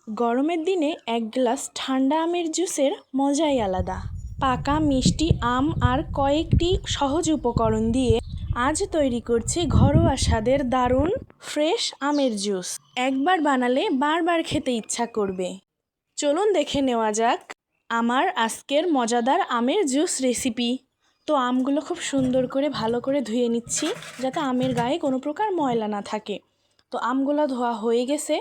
গরমের দিনে এক গ্লাস ঠান্ডা আমের জুসের মজাই আলাদা। পাকা মিষ্টি আম আর কয়েকটি সহজ উপকরণ দিয়ে আজ তৈরি করছি ঘরোয়া স্বাদের দারুণ ফ্রেশ আমের জুস। একবার বানালে বারবার খেতে ইচ্ছা করবে। চলুন দেখে নেওয়া যাক আমার আজকের মজাদার আমের জুস রেসিপি। তো আমগুলো খুব সুন্দর করে ভালো করে ধুয়ে নিচ্ছি, যাতে আমের গায়ে কোনো প্রকার ময়লা না থাকে। তো আমগুলো ধোয়া হয়ে গেছে।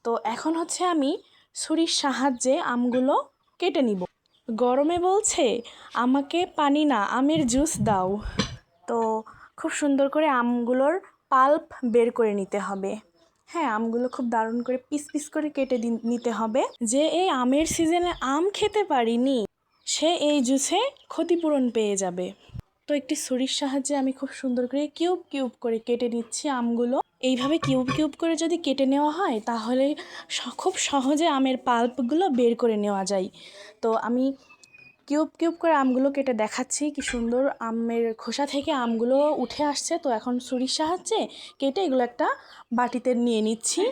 তো এখন হচ্ছে আমি ছুরির সাহায্যে আমগুলো কেটে নিব। গরমে বলছে আমাকে পানি না আমের জুস দাও। তো খুব সুন্দর করে আমগুলোর পাল্প বের করে নিতে হবে। হ্যাঁ, আমগুলো খুব দারুণ করে পিস পিস করে কেটে নিতে হবে। যে এই আমের সিজনে আম খেতে পারিনি, সে এই জুসে ক্ষতিপূরণ পেয়ে যাবে। তো একটি ছুরির সাহায্যে আমি খুব সুন্দর করে কিউব কিউব করে কেটে নিচ্ছি আমগুলো। এইভাবে কিউব কিউব করে যদি কেটে নেওয়া হয় তাহলে খুব সহজে আমের পাল্পগুলো বের করে নেওয়া যায়। তো আমি কিউব কিউব করে আমগুলো কেটে দেখাচ্ছি কি সুন্দর আমের খোসা থেকে আমগুলো উঠে আসছে। তো এখন ছুরির সাহায্যে কেটে এগুলো একটা বাটিতে নিয়ে নিচ্ছি।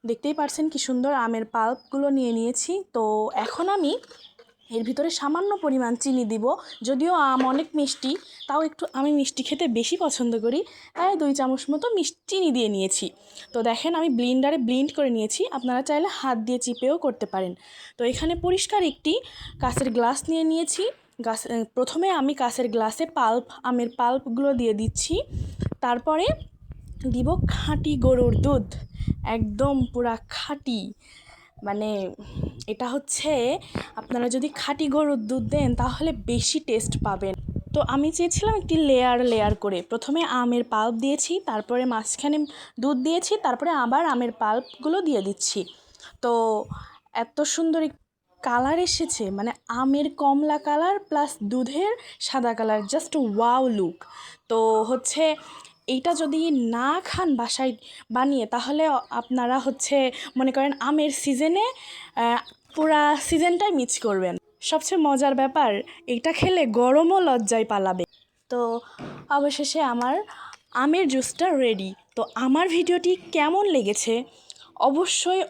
দেখতেই পারছেন কি সুন্দর আমের পাল্পগুলো নিয়ে নিয়েছি। তো এখন আমি এর ভিতরে সামান্য পরিমাণ চিনি দিব। যদিও আম অনেক মিষ্টি, তাও একটু আমি মিষ্টি খেতে বেশি পছন্দ করি, তাই 2 চামচ মতো চিনি দিয়ে নিয়েছি। তো দেখেন আমি ব্লেন্ডারে ব্লেন্ড করে নিয়েছি, আপনারা চাইলে হাত দিয়ে চিপেও করতে পারেন। তো এখানে পরিষ্কার একটি কাঁচের গ্লাস নিয়ে নিয়েছি। প্রথমে আমি কাঁচের গ্লাসে আমের পাল্পগুলো দিয়ে দিচ্ছি। তারপরে দিব খাঁটি গরুর দুধ, একদম পুরা খাঁটি। মানে এটা হচ্ছে আপনারা যদি খাঁটি গরুর দুধ দেন তাহলে বেশি টেস্ট পাবেন। তো আমি চেয়েছিলাম একটি লেয়ার করে, প্রথমে আমের পাল্প দিয়েছি, তারপরে মাঝখানে দুধ দিয়েছি, তারপরে আবার আমের পাল্পগুলো দিয়ে দিচ্ছি। তো এত সুন্দর কালার এসেছে, মানে আমের কমলা কালার প্লাস দুধের সাদা কালার, জাস্ট ওয়াও লুক। তো হচ্ছে এইটা যদি না খান বাসায় বানিয়ে, তাহলে আপনারা হচ্ছে মনে করেন আমের সিজনে পুরা সিজনটাই মিস করবেন। সবচেয়ে মজার ব্যাপার, এইটা খেলে গরমও লজ্জায় পালাবে। তো অবশেষে আমার আমের জুসটা রেডি। তো আমার ভিডিওটি কেমন লেগেছে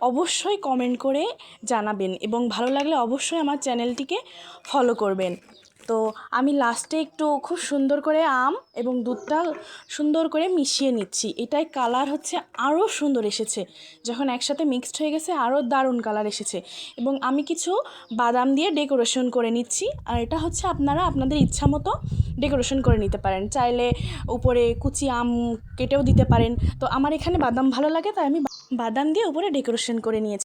অবশ্যই কমেন্ট করে জানাবেন, এবং ভালো লাগলে অবশ্যই আমার চ্যানেলটিকে ফলো করবেন। তো আমি লাস্টে একটু খুব সুন্দর করে আম এবং দুধটা সুন্দর করে মিশিয়ে নিচ্ছি। এটাই কালার হচ্ছে আরও সুন্দর এসেছে, যখন একসাথে মিক্সড হয়ে গেছে আরও দারুণ কালার এসেছে। এবং আমি কিছু বাদাম দিয়ে ডেকোরেশন করে নিচ্ছি। আর এটা হচ্ছে আপনারা আপনাদের ইচ্ছা মতো ডেকোরেশন করে নিতে পারেন, চাইলে উপরে কুচি আম কেটেও দিতে পারেন। তো আমার এখানে বাদাম ভালো লাগে, তাই আমি বাদাম দিয়ে উপরে ডেকোরেশন করে নিয়েছি।